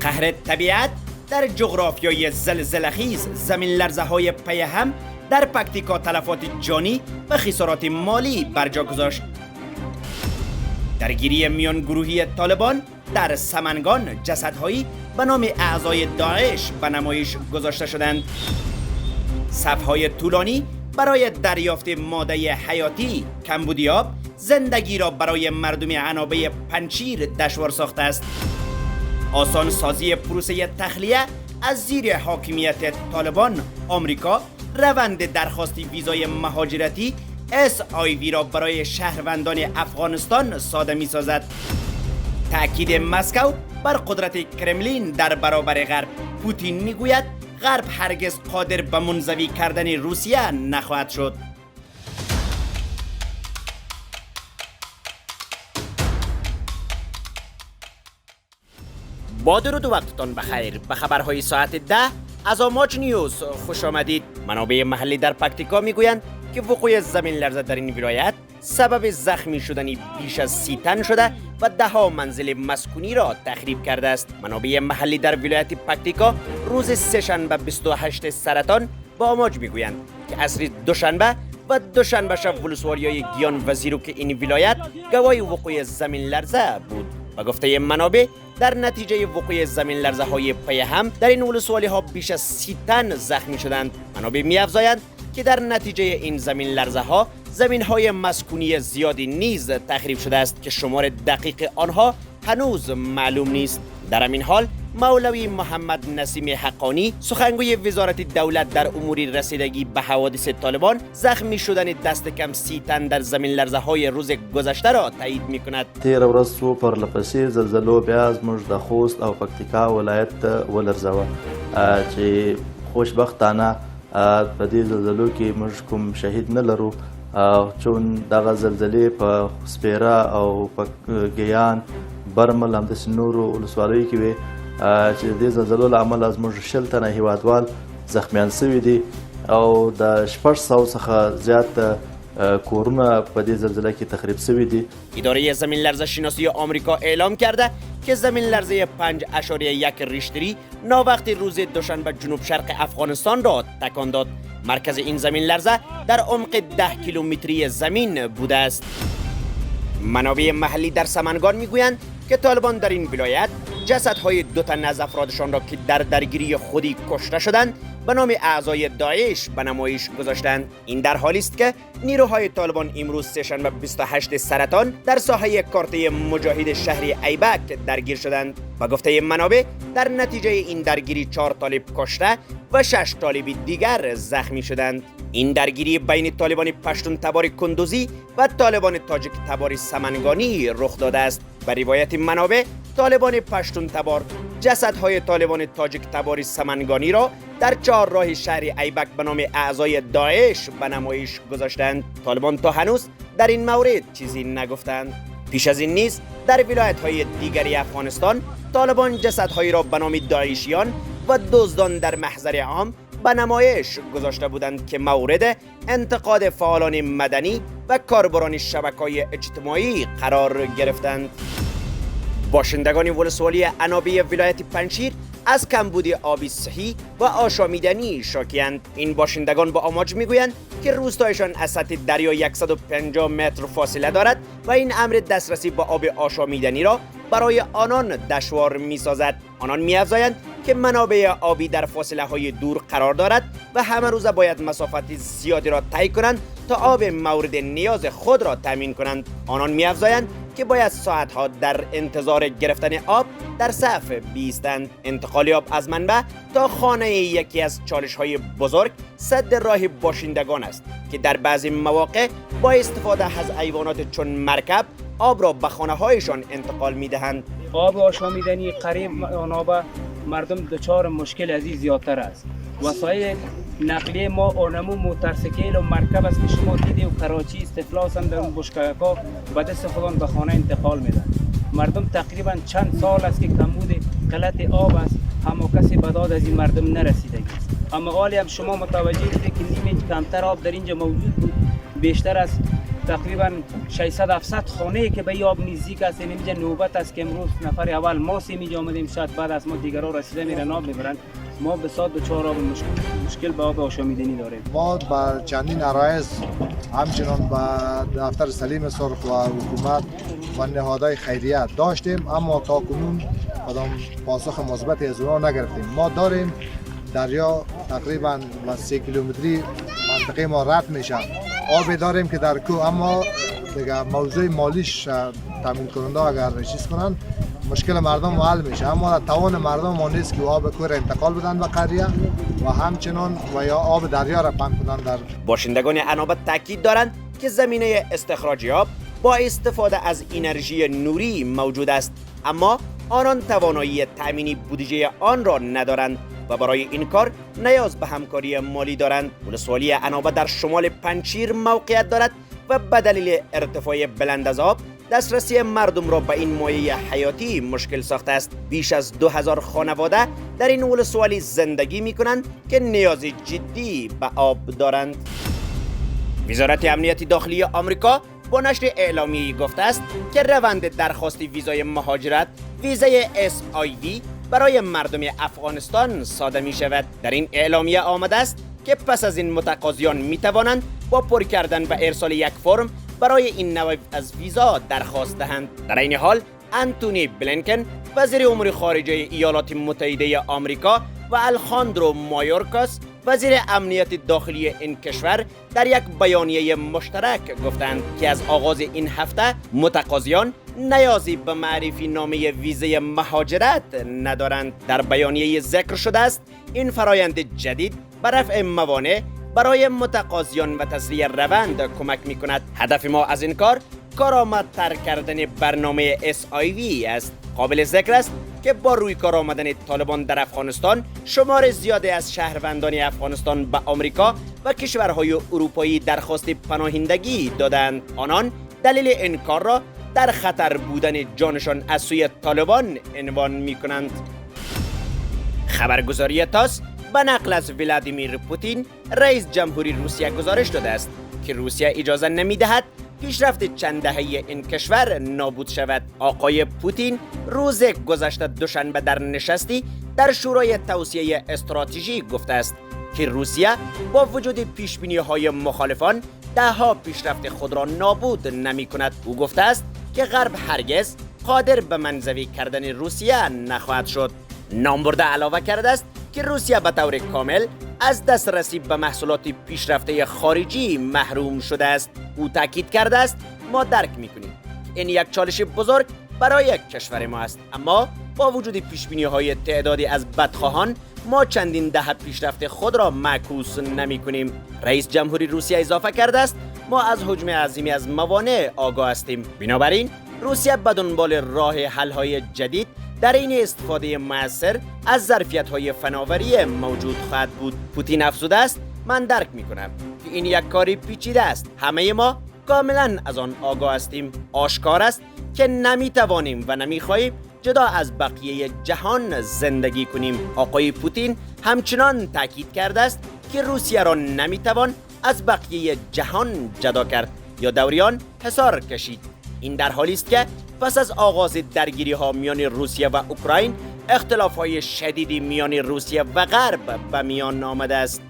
قهر طبیعت در جغرافیای زلزله‌خیز، زمین لرزه های پی هم در پکتیکا تلفات جانی و خسارات مالی بر جا گذاشت. درگیری میان گروهی طالبان در سمنگان، جسدهایی به نام اعضای داعش به نمایش گذاشته شدند. صف‌های طولانی برای دریافت ماده حیاتی کمبودی آب زندگی را برای مردم عنابه پنچیر دشوار ساخته است. آسان سازی پروسه تخلیه از زیر حاکمیت طالبان، آمریکا روند درخواست ویزای مهاجرتی SIV را برای شهروندان افغانستان ساده می سازد. تأکید مسکو بر قدرت کرملین در برابر غرب. پوتین می گوید غرب هرگز قادر به منزوی کردن روسیه نخواهد شد. با درود و وقتتان بخیر. به خبرهای ساعت 10 از آماج نیوز خوش آمدید. منابع محلی در پکتیکا میگویند که وقوع زمین لرزه در این ولایت سبب زخمی شدن بیش از 30 تن شده و 10 منزل مسکونی را تخریب کرده است. منابع محلی در ولایت پکتیکا روز سه‌شنبه 28 سرطان با آماج میگویند که عصر دوشنبه و دوشنبه شب ولسوالیای گیان و زیروک این ولایت گواهی وقوع زمین لرزه بود. با گفته منابع در نتیجه وقوع زمین لرزه های پی هم در این ولسوالی ها بیش از 30 تن زخمی شدند. منابع می افزایند که در نتیجه این زمین لرزه ها زمین های مسکونی زیادی نیز تخریب شده است که شمار دقیق آنها هنوز معلوم نیست. در همین حال مولوی محمد نسیم حقانی سخنگوی وزارت دولت در امور رسیدگی به حوادث طالبان زخمی شدن دست کم 30 تن در زمین لرزه های روز گذشته را تایید می کند. تیر ورځ څو پرلپسې زلزلو بیا زموږ د خوست او پکتیکا ولایت ولرزوه چې خوشبختانه په دې زلزلو کې موږ کوم شهید نه لرو چون دغه زلزلې په سپیره او په ګیان برمل همداسې نورو ولسوالیو کې وې چې د دې زلزلو له امله زموږ 60 تنه هیوادوال زخمیان شوي دي او د 600 څخه زیات کورونه په دې زلزله کې تخریب شوي دي. اداره زمین لرزه شناسی آمریکا اعلام کرده که زمین لرزه 5.1 ریشتری ناوقت روز دوشنبه جنوب شرق افغانستان را تکان داد. مرکز این زمین لرزه در عمق 10 کیلومتری زمین بوده است. منابع محلی در سمنگان میگویند که طالبان در این ولایت جسدهای 2 تن از افرادشان را که در درگیری خودی کشته شدند به نام اعضای داعش به نمایش گذاشتند. این در حالی است که نیروهای طالبان امروز سه‌شنبه 28 سرطان در ساحه کارته مجاهد شهر ایبک درگیر شدند. با گفته منابع در نتیجه این درگیری 4 طالب کشته و 6 طالب دیگر زخمی شدند. این درگیری بین طالبان پشتون تبار کندوزی و طالبان تاجیک تبار سمنگانی رخ داده است. به روایت منابع طالبان پشتون تبار جسدهای طالبان تاجیک تبار سمنگانی را در 4 راه شهر ایبک به نام اعضای داعش به نمایش گذاشتند. طالبان تا هنوز در این مورد چیزی نگفتند. پیش از این نیز در ولایت‌های دیگری افغانستان طالبان جسدهایی را به نام داعشیان و دزدان در محضر عام به نمایش گذاشته بودند که مورد انتقاد فعالان مدنی و کاربران شبکه‌های اجتماعی قرار گرفتند. باشندگان ولسوالی عنابه ولایت پنچیر از کمبود آبی صحی و آشامیدنی شاکی‌اند. این باشندگان با آماج میگویند که روستایشان از سطح دریا 150 متر فاصله دارد و این امر دسترسی به آب آشامیدنی را برای آنان دشوار می‌سازد. آنان می‌افزایند که منابع آبی در فاصله‌های دور قرار دارد و همه روزه باید مسافت زیادی را طی کنند تا آب مورد نیاز خود را تامین کنند. آنان می‌افزایند که باید ساعت‌ها در انتظار گرفتن آب در صف بایستند. انتقال آب از منبع تا خانه یکی از چالش‌های بزرگ سد راه باشندگان است که در بعضی مواقع با استفاده از حیوانات چون مرکب آب را به خانه‌هایشان انتقال می‌دهند. آب آشامیدنی قریب عنابه مردم دچار مشکل از این زیادتر است. وسایل نقلیه ما اونمو موتورسیکل و مرکب است که شما دیدی و کراچی استفلاس هم در اون بشکه‌ها به دست خودان به خانه انتقال میدن. مردم تقریبا چند سال است که کمبود قلت آب است، اما کسی به داد از این مردم نرسیده است. اما حالی هم شما متوجه هستید که نیمه کمتر آب در اینجا موجود بود، بیشتر از تقریبا 600-700 خانه که به این آب نزدیک است. اینجا نوبت است که امروز نفر اول ما اینجا آمدیم، شاید بعد از ما دیگرها رسیده میرن آب میبرن. ما به ساعت به 4 آب مشکل به آب آشامیدنی داریم. ما با چندین عرایض همچنان با دفتر سلیم سرخ و حکومت و نهادهای خیریه داشتیم، اما تا کنون کدام پاسخ مثبتی از اونها نگرفتیم. ما داریم دریا تقریبا 3 کیلومتری منطقه ما رد میشه، آبی داریم که در کو، اما دیگه موضوع مالیش تامین کننده اگر چیز کنن مشکل مردم حل میشه، اما توان مردم ما نیست که آب کو را انتقال بدن به قریه و همچنان و یا آب دریا را پمپ کنن. در باشندگان عنابه تاکید دارند که زمینه استخراج آب با استفاده از انرژی نوری موجود است، اما آنان توانایی تامین بودجه آن را ندارند و برای این کار نیاز به همکاری مالی دارند. ولسوالی عنابه در شمال پنجشیر موقعیت دارد و به دلیل ارتفاع بلند از آب دسترسی مردم را به این مایه حیاتی مشکل ساخته است. بیش از 2000 خانواده در این ولسوالی زندگی می کنند که نیاز جدی به آب دارند. وزارت امنیت داخلی آمریکا با نشر اعلامیه‌ای گفته است که روند درخواست ویزای مهاجرت ویزای SIV برای مردم افغانستان ساده می شود. در این اعلامیه آمده است که پس از این متقاضیان می توانند با پر کردن و ارسال یک فرم برای این نوع از ویزا درخواست دهند. در این حال انتونی بلینکن وزیر امور خارجه ایالات متحده آمریکا و الخاندرو مایورکاس وزیر امنیت داخلی این کشور در یک بیانیه مشترک گفتند که از آغاز این هفته متقاضیان نیازی به معرفی نامه ویزای مهاجرت ندارند. در بیانیه ذکر شده است این فرایند جدید به رفع موانع برای متقاضیان و تسریع روند کمک می کند. هدف ما از این کار کارآمدتر کردن برنامه SIV است. قابل ذکر است که با روی کار آمدن طالبان در افغانستان شمار زیادی از شهروندان افغانستان به آمریکا و کشورهای اروپایی درخواست پناهندگی دادند. آنان دلیل این کار را در خطر بودن جانشان از سوی طالبان عنوان می کنند. خبرگزاری تاس به نقل از ولادیمیر پوتین رئیس جمهوری روسیه گزارش داده است که روسیه اجازه نمی‌دهد پیشرفت چند دهه این کشور نابود شود. آقای پوتین روز گذشته دوشنبه در نشستی در شورای توسعه استراتژی گفته است که روسیه با وجود پیشبینی‌های مخالفان دهها پیشرفت خود را نابود نمی‌کند. او گفته است که غرب هرگز قادر به منزوی کردن روسیه نخواهد شد. نامبرده علاوه کرده است که روسیه به طور کامل از دسترسی به محصولات پیشرفته خارجی محروم شده است. او تاکید کرده است ما درک می‌کنیم این یک چالش بزرگ برای کشور ما است، اما با وجود پیشبینی‌های تعدادی از بدخواهان ما چندین دهه پیشرفت خود را معکوس نمی‌کنیم. رئیس جمهوری روسیه اضافه کرده است ما از حجم عظیمی از موانع آگاه هستیم، بنابراین روسیه به دنبال راه حل‌های جدید در این استفاده مؤثر از ظرفیت‌های فناوری موجود خواهد بود. پوتین افزوده است من درک می‌کنم که این یک کاری پیچیده است، همه ما کاملا از آن آگاه هستیم. آشکار است که نمی‌توانیم و نمی‌خواهیم جدا از بقیه جهان زندگی کنیم. آقای پوتین همچنان تاکید کرده است که روسیه را نمی‌توان از بقیه جهان جدا کرد یا دوریان حصار کشید. این در حالی است که پس از آغاز درگیری‌ها میان روسیه و اوکراین اختلاف‌های شدیدی میان روسیه و غرب به میان آمده است.